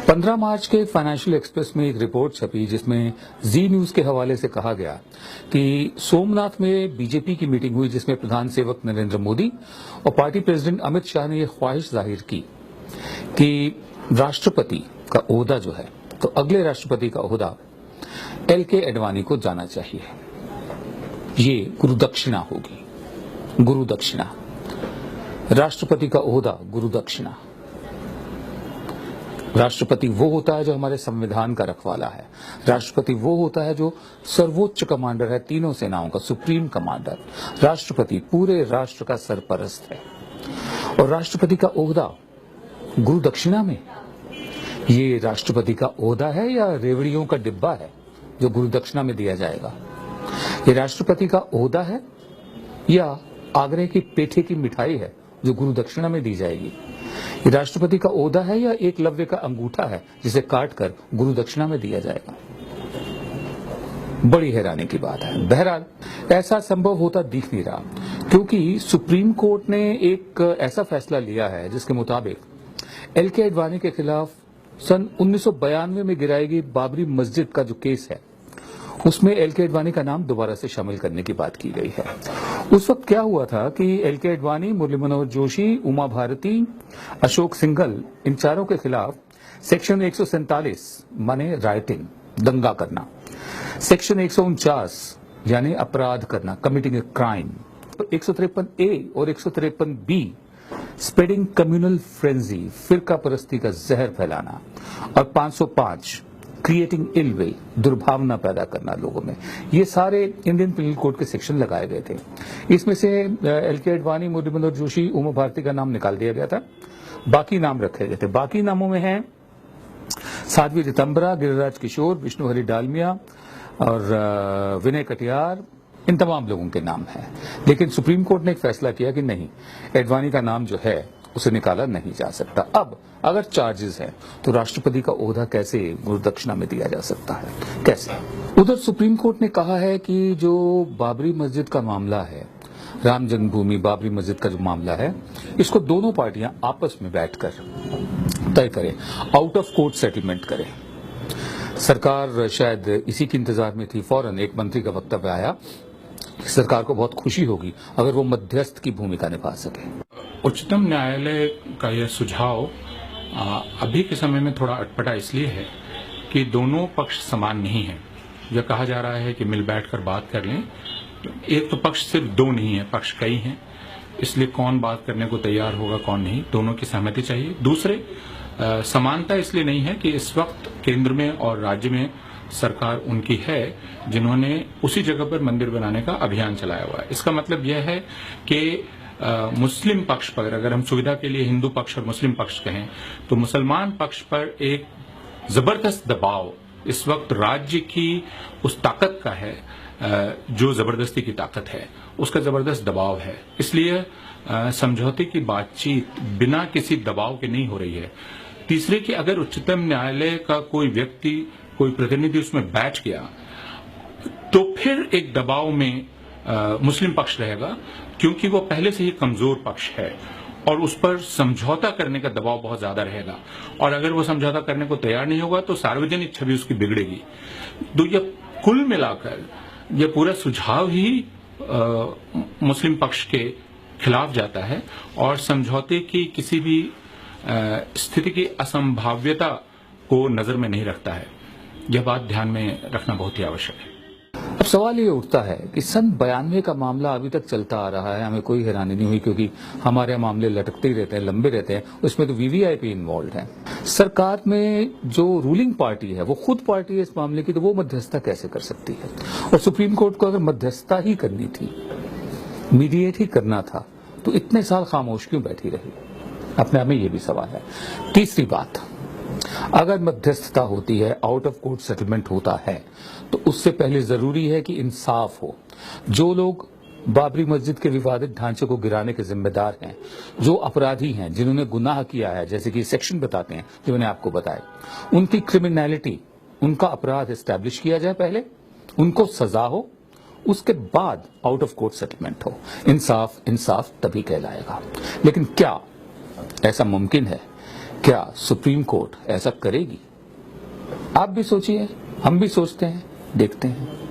15 मार्च के financial express में एक रिपोर्ट छपी जिसमें जी न्यूज के हवाले से कहा गया कि सोमनाथ में बीजेपी की मीटिंग हुई जिसमें प्रधान सेवक नरेंद्र मोदी और पार्टी प्रेसिडेंट अमित शाह ने यह ख्वाहिश जाहिर की कि राष्ट्रपति का ओहदा जो है तो अगले राष्ट्रपति का ओहदा एल.के. एडवाणी को जाना चाहिए। ये गुरुदक्षिणा होगी, गुरुदक्षिणा। राष्ट्रपति का ओहदा गुरुदक्षिणा। राष्ट्रपति वो होता है जो हमारे संविधान का रखवाला है। राष्ट्रपति वो होता है जो सर्वोच्च कमांडर है, तीनों सेनाओं का सुप्रीम कमांडर। राष्ट्रपति पूरे राष्ट्र का सरपरस्त है और राष्ट्रपति का ओहदा गुरु दक्षिणा में। ये राष्ट्रपति का ओहदा है या रेवड़ियों का डिब्बा है जो गुरु दक्षिणा में दिया जाएगा? ये राष्ट्रपति का ओहदा है या आगरे की पेठे की मिठाई है जो गुरु दक्षिणा में दी जाएगी? ये राष्ट्रपति का ओहदा है या एकलव्य का अंगूठा है जिसे काटकर गुरु दक्षिणा में दिया जाएगा? बड़ी हैरानी की बात है। बहरहाल ऐसा संभव होता दिख नहीं रहा, क्योंकि सुप्रीम कोर्ट ने एक ऐसा फैसला लिया है जिसके मुताबिक एल.के. एडवाणी के खिलाफ सन 1992 में गिराई गई बाबरी मस्जिद का जो केस है उसमें एल.के. एडवाणी का नाम दोबारा से शामिल करने की बात की गई है। उस वक्त क्या हुआ था कि एल.के. एडवाणी, मुरली मनोहर जोशी, उमा भारती, अशोक सिंघल, इन चारों के खिलाफ सेक्शन 147 माने राइटिंग, दंगा करना, सेक्शन 149 यानी अपराध करना, कमिटिंग ए क्राइम, 153A और 153B स्प्रेडिंग कम्युनल फ्रेंजी, फिरका परस्ती का जहर फैलाना, और 505 क्रिएटिंग इल विल, दुर्भावना पैदा करना लोगों में। ये सारे इंडियन पिनल कोड के सेक्शन लगाए गए थे। इसमें से एल.के. एडवाणी, मुरली मनोहर जोशी, उमा भारती का नाम निकाल दिया गया था, बाकी नाम रखे गए थे। बाकी नामों में हैं साध्वी रितंबरा, गिरिराज किशोर, विष्णु हरि डालमिया और विनय कटियार, इन तमाम लोगों के नाम हैं। लेकिन सुप्रीम कोर्ट ने एक फैसला किया कि नहीं, एडवाणी का नाम जो है उसे निकाला नहीं जा सकता। अब अगर चार्जेस हैं तो राष्ट्रपति का ओहदा कैसे गुरुदक्षिणा में दिया जा सकता है, कैसे? उधर सुप्रीम कोर्ट ने कहा है कि जो बाबरी मस्जिद का मामला है, राम जन्मभूमि बाबरी मस्जिद का जो मामला है, इसको दोनों पार्टियां आपस में बैठकर तय करें, आउट ऑफ कोर्ट सेटलमेंट करें। सरकार शायद इसी के इंतजार में थी। फौरन एक मंत्री का वक्तव्य आया, सरकार को बहुत खुशी होगी अगर वो मध्यस्थ की भूमिका निभा सके। उच्चतम न्यायालय का यह सुझाव अभी के समय में थोड़ा अटपटा इसलिए है कि दोनों पक्ष समान नहीं है। यह कहा जा रहा है कि मिल बैठकर बात कर लें। एक तो पक्ष सिर्फ दो नहीं है, पक्ष कई हैं, इसलिए कौन बात करने को तैयार होगा कौन नहीं, दोनों की सहमति चाहिए। दूसरे, समानता इसलिए नहीं है कि इस वक्त केंद्र में और राज्य में सरकार उनकी है जिन्होंने उसी जगह पर मंदिर बनाने का अभियान चलाया हुआ है। इसका मतलब यह है कि मुस्लिम पक्ष पर, अगर हम सुविधा के लिए हिंदू पक्ष और मुस्लिम पक्ष कहें, तो मुसलमान पक्ष पर एक जबरदस्त दबाव इस वक्त राज्य की उस ताकत का है जो जबरदस्ती की ताकत है, उसका जबरदस्त दबाव है। इसलिए समझौते की बातचीत बिना किसी दबाव के नहीं हो रही है। तीसरे कि अगर उच्चतम न्यायालय का कोई व्यक्ति, कोई प्रतिनिधि उसमें बैठ गया तो फिर एक दबाव में मुस्लिम पक्ष रहेगा, क्योंकि वो पहले से ही कमजोर पक्ष है और उस पर समझौता करने का दबाव बहुत ज्यादा रहेगा। और अगर वो समझौता करने को तैयार नहीं होगा तो सार्वजनिक छवि उसकी बिगड़ेगी। तो ये कुल मिलाकर यह पूरा सुझाव ही मुस्लिम पक्ष के खिलाफ जाता है और समझौते की किसी भी स्थिति की असंभाव्यता को नजर में नहीं रखता है। यह बात ध्यान में रखना बहुत ही आवश्यक है। अब सवाल ये उठता है कि सन 92 का मामला अभी तक चलता आ रहा है, हमें कोई हैरानी नहीं हुई क्योंकि हमारे मामले लटकते ही रहते हैं, लंबे रहते हैं, उसमें तो वीवीआईपी इन्वॉल्व है। सरकार में जो रूलिंग पार्टी है वो खुद पार्टी है इस मामले की, तो वो मध्यस्थता कैसे कर सकती है? और सुप्रीम कोर्ट को अगर मध्यस्थता ही करनी थी, मीडिएट ही करना था, तो इतने साल खामोश क्यों बैठी रही? अपने आप में ये भी सवाल है। तीसरी बात, अगर मध्यस्थता होती है, आउट ऑफ कोर्ट सेटलमेंट होता है, तो उससे पहले जरूरी है कि इंसाफ हो। जो लोग बाबरी मस्जिद के विवादित ढांचे को गिराने के जिम्मेदार हैं, जो अपराधी हैं, जिन्होंने गुनाह किया है, जैसे कि सेक्शन बताते हैं जो मैंने आपको बताया, उनकी क्रिमिनैलिटी, उनका अपराध एस्टैब्लिश किया जाए, पहले उनको सजा हो, उसके बाद आउट ऑफ कोर्ट सेटलमेंट हो। इंसाफ इंसाफ तभी कहलाएगा। लेकिन क्या ऐसा मुमकिन है क्या सुप्रीम कोर्ट ऐसा करेगी? आप भी सोचिए, हम भी सोचते हैं, देखते हैं।